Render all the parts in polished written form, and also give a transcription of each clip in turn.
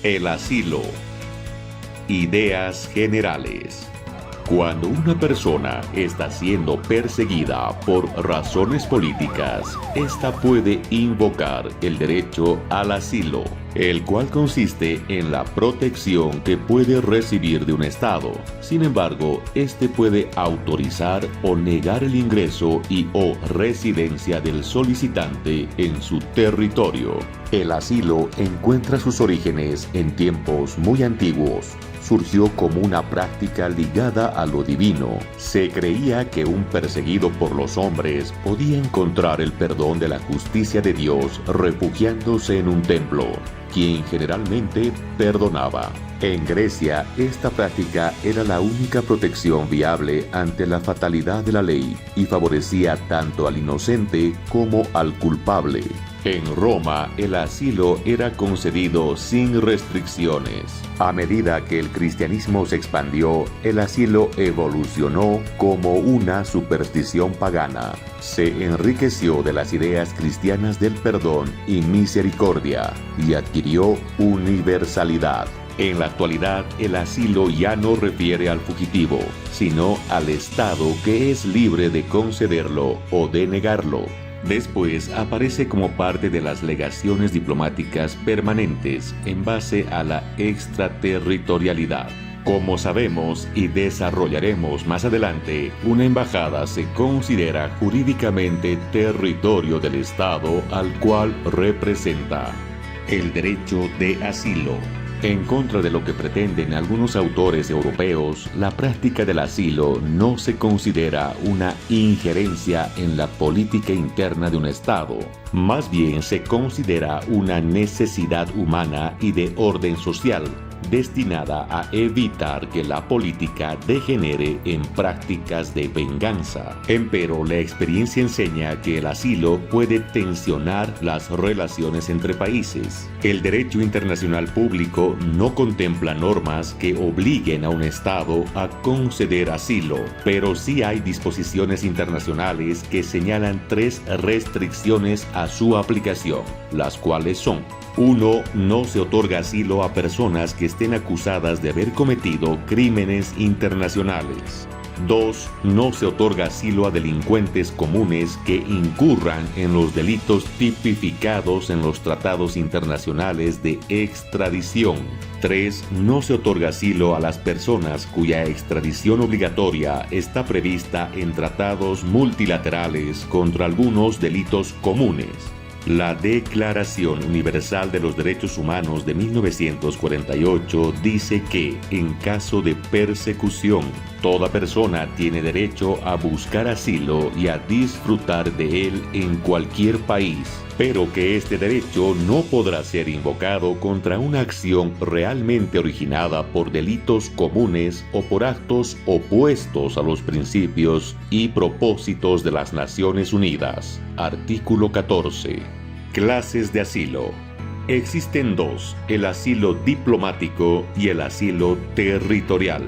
El asilo. Ideas generales. Cuando una persona está siendo perseguida por razones políticas, ésta puede invocar el derecho al asilo, el cual consiste en la protección que puede recibir de un Estado. Sin embargo, este puede autorizar o negar el ingreso y o residencia del solicitante en su territorio. El asilo encuentra sus orígenes en tiempos muy antiguos. Surgió como una práctica ligada a lo divino. Se creía que un perseguido por los hombres podía encontrar el perdón de la justicia de Dios refugiándose en un templo, quien generalmente perdonaba. En Grecia, esta práctica era la única protección viable ante la fatalidad de la ley y favorecía tanto al inocente como al culpable. En Roma, el asilo era concedido sin restricciones. A medida que el cristianismo se expandió, el asilo evolucionó como una superstición pagana. Se enriqueció de las ideas cristianas del perdón y misericordia y adquirió universalidad. En la actualidad, el asilo ya no refiere al fugitivo, sino al Estado que es libre de concederlo o de negarlo. Después aparece como parte de las legaciones diplomáticas permanentes en base a la extraterritorialidad. Como sabemos y desarrollaremos más adelante, una embajada se considera jurídicamente territorio del Estado al cual representa. El derecho de asilo. En contra de lo que pretenden algunos autores europeos, la práctica del asilo no se considera una injerencia en la política interna de un Estado. Más bien se considera una necesidad humana y de orden social, destinada a evitar que la política degenere en prácticas de venganza. Empero, la experiencia enseña que el asilo puede tensionar las relaciones entre países. El derecho internacional público no contempla normas que obliguen a un Estado a conceder asilo, pero sí hay disposiciones internacionales que señalan 3 restricciones a su aplicación, las cuales son: 1. No se otorga asilo a personas que estén acusadas de haber cometido crímenes internacionales. 2. No se otorga asilo a delincuentes comunes que incurran en los delitos tipificados en los tratados internacionales de extradición. 3. No se otorga asilo a las personas cuya extradición obligatoria está prevista en tratados multilaterales contra algunos delitos comunes. La Declaración Universal de los Derechos Humanos de 1948 dice que, en caso de persecución, toda persona tiene derecho a buscar asilo y a disfrutar de él en cualquier país, pero que este derecho no podrá ser invocado contra una acción realmente originada por delitos comunes o por actos opuestos a los principios y propósitos de las Naciones Unidas. Artículo 14. Clases de asilo. Existen 2, el asilo diplomático y el asilo territorial.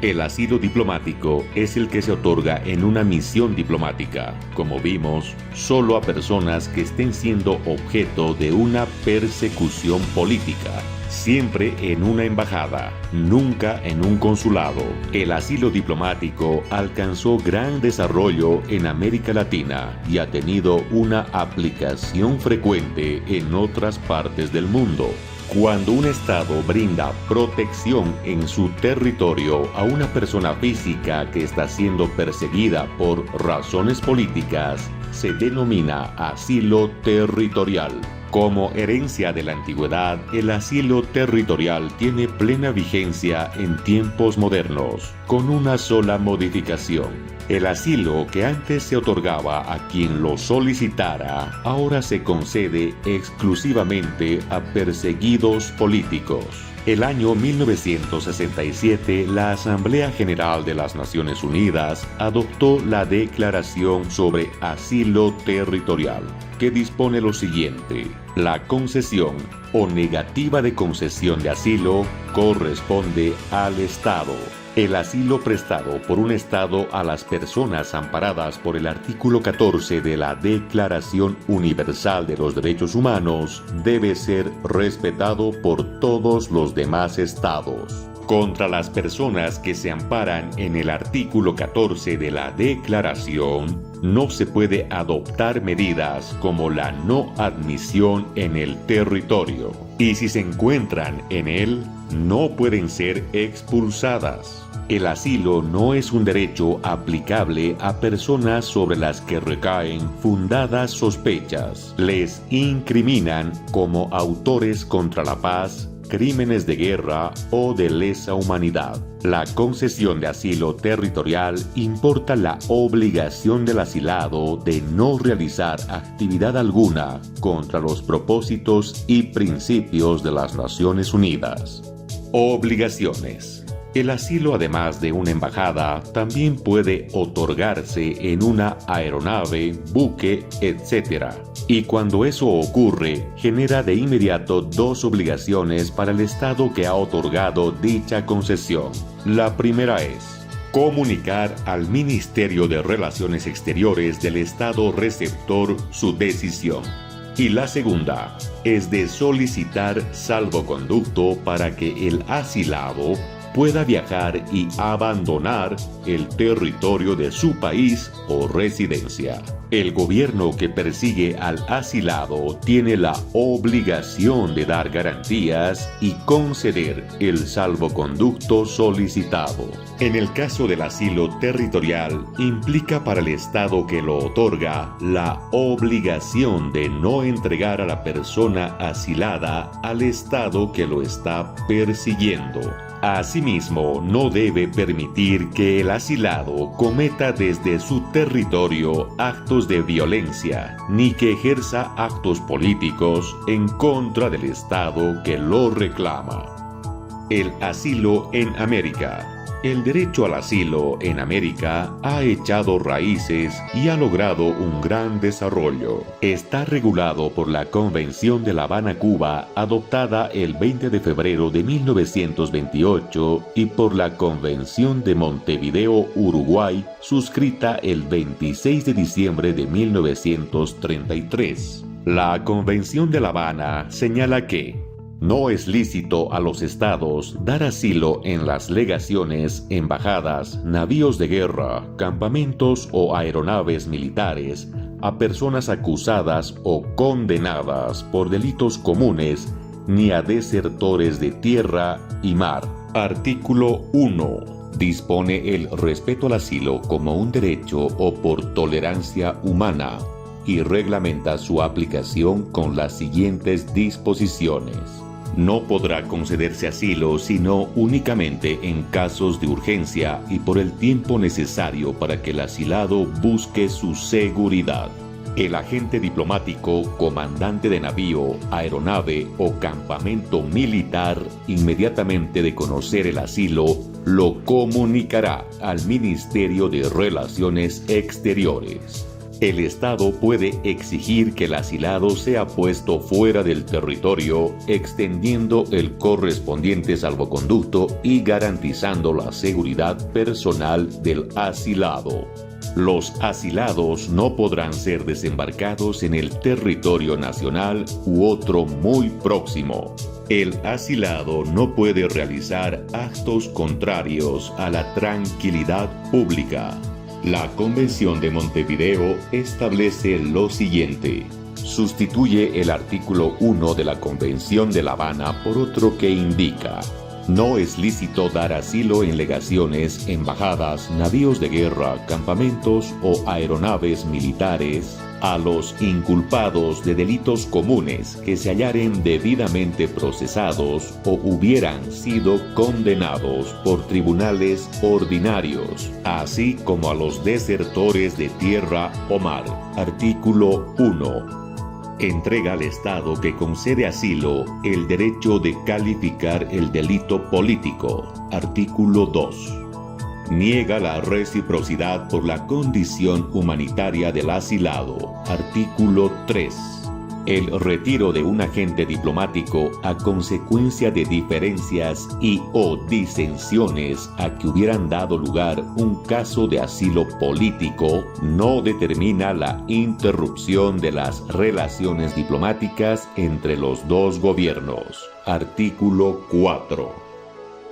El asilo diplomático es el que se otorga en una misión diplomática, como vimos, solo a personas que estén siendo objeto de una persecución política, siempre en una embajada, nunca en un consulado. El asilo diplomático alcanzó gran desarrollo en América Latina y ha tenido una aplicación frecuente en otras partes del mundo. Cuando un Estado brinda protección en su territorio a una persona física que está siendo perseguida por razones políticas, se denomina asilo territorial. Como herencia de la antigüedad, el asilo territorial tiene plena vigencia en tiempos modernos, con una sola modificación. El asilo que antes se otorgaba a quien lo solicitara, ahora se concede exclusivamente a perseguidos políticos. El año 1967, la Asamblea General de las Naciones Unidas adoptó la Declaración sobre Asilo Territorial, que dispone lo siguiente: la concesión o negativa de concesión de asilo corresponde al Estado. El asilo prestado por un Estado a las personas amparadas por el artículo 14 de la Declaración Universal de los Derechos Humanos debe ser respetado por todos los demás Estados. Contra las personas que se amparan en el artículo 14 de la Declaración, no se puede adoptar medidas como la no admisión en el territorio, y si se encuentran en él, no pueden ser expulsadas. El asilo no es un derecho aplicable a personas sobre las que recaen fundadas sospechas. Les incriminan como autores contra la paz, crímenes de guerra o de lesa humanidad. La concesión de asilo territorial importa la obligación del asilado de no realizar actividad alguna contra los propósitos y principios de las Naciones Unidas. Obligaciones. El asilo, además de una embajada, también puede otorgarse en una aeronave, buque, etc. Y cuando eso ocurre, genera de inmediato dos obligaciones para el Estado que ha otorgado dicha concesión. La primera es comunicar al Ministerio de Relaciones Exteriores del Estado receptor su decisión. Y la segunda es de solicitar salvoconducto para que el asilado pueda viajar y abandonar el territorio de su país o residencia. El gobierno que persigue al asilado tiene la obligación de dar garantías y conceder el salvoconducto solicitado. En el caso del asilo territorial, implica para el Estado que lo otorga la obligación de no entregar a la persona asilada al Estado que lo está persiguiendo. Asimismo, no debe permitir que el asilado cometa desde su territorio actos de violencia, ni que ejerza actos políticos en contra del Estado que lo reclama. El asilo en América. El derecho al asilo en América ha echado raíces y ha logrado un gran desarrollo. Está regulado por la Convención de La Habana, Cuba, adoptada el 20 de febrero de 1928, y por la Convención de Montevideo, Uruguay, suscrita el 26 de diciembre de 1933. La Convención de La Habana señala que no es lícito a los estados dar asilo en las legaciones, embajadas, navíos de guerra, campamentos o aeronaves militares a personas acusadas o condenadas por delitos comunes, ni a desertores de tierra y mar. Artículo 1. Dispone el respeto al asilo como un derecho o por tolerancia humana y reglamenta su aplicación con las siguientes disposiciones. No podrá concederse asilo sino únicamente en casos de urgencia y por el tiempo necesario para que el asilado busque su seguridad. El agente diplomático, comandante de navío, aeronave o campamento militar, inmediatamente de conocer el asilo, lo comunicará al Ministerio de Relaciones Exteriores. El Estado puede exigir que el asilado sea puesto fuera del territorio, extendiendo el correspondiente salvoconducto y garantizando la seguridad personal del asilado. Los asilados no podrán ser desembarcados en el territorio nacional u otro muy próximo. El asilado no puede realizar actos contrarios a la tranquilidad pública. La Convención de Montevideo establece lo siguiente. Sustituye el artículo 1 de la Convención de La Habana por otro que indica: no es lícito dar asilo en legaciones, embajadas, navíos de guerra, campamentos o aeronaves militares a los inculpados de delitos comunes que se hallaren debidamente procesados o hubieran sido condenados por tribunales ordinarios, así como a los desertores de tierra o mar. Artículo 1. Entrega al Estado que concede asilo el derecho de calificar el delito político. Artículo 2. Niega la reciprocidad por la condición humanitaria del asilado. Artículo 3. El retiro de un agente diplomático a consecuencia de diferencias y o disensiones a que hubieran dado lugar un caso de asilo político no determina la interrupción de las relaciones diplomáticas entre los dos gobiernos. Artículo 4.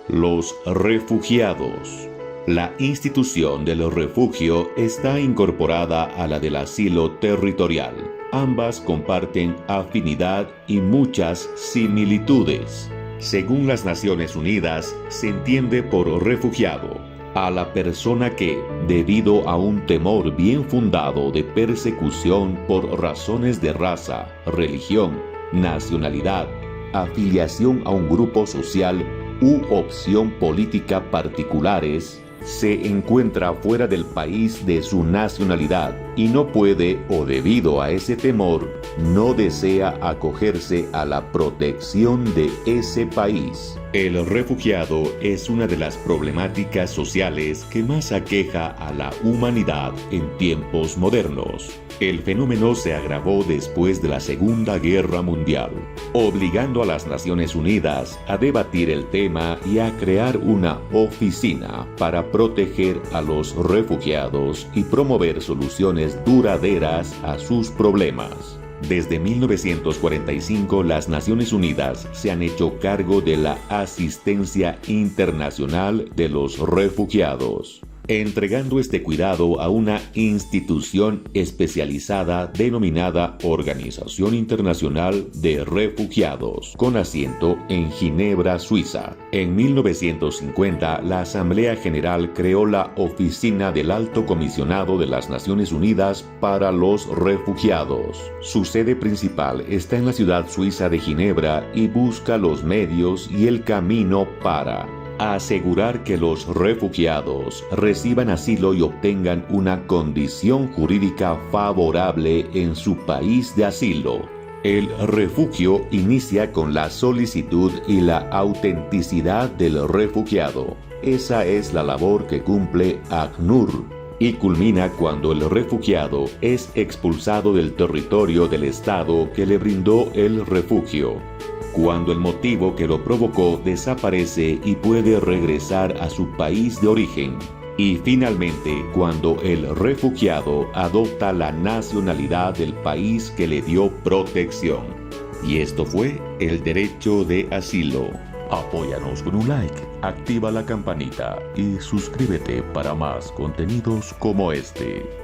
Los refugiados. La institución del refugio está incorporada a la del asilo territorial. Ambas comparten afinidad y muchas similitudes. Según las Naciones Unidas, se entiende por refugiado a la persona que, debido a un temor bien fundado de persecución por razones de raza, religión, nacionalidad, afiliación a un grupo social u opción política particulares, se encuentra fuera del país de su nacionalidad y no puede, o debido a ese temor, no desea acogerse a la protección de ese país. El refugiado es una de las problemáticas sociales que más aqueja a la humanidad en tiempos modernos. El fenómeno se agravó después de la Segunda Guerra Mundial, obligando a las Naciones Unidas a debatir el tema y a crear una oficina para proteger a los refugiados y promover soluciones duraderas a sus problemas. Desde 1945, las Naciones Unidas se han hecho cargo de la asistencia internacional de los refugiados, entregando este cuidado a una institución especializada denominada Organización Internacional de Refugiados, con asiento en Ginebra, Suiza. En 1950, la Asamblea General creó la Oficina del Alto Comisionado de las Naciones Unidas para los Refugiados. Su sede principal está en la ciudad suiza de Ginebra y busca los medios y el camino para asegurar que los refugiados reciban asilo y obtengan una condición jurídica favorable en su país de asilo. El refugio inicia con la solicitud y la autenticidad del refugiado. Esa es la labor que cumple ACNUR y culmina cuando el refugiado es expulsado del territorio del Estado que le brindó el refugio, cuando el motivo que lo provocó desaparece y puede regresar a su país de origen, y finalmente cuando el refugiado adopta la nacionalidad del país que le dio protección. Y esto fue el derecho de asilo. Apóyanos con un like, activa la campanita y suscríbete para más contenidos como este.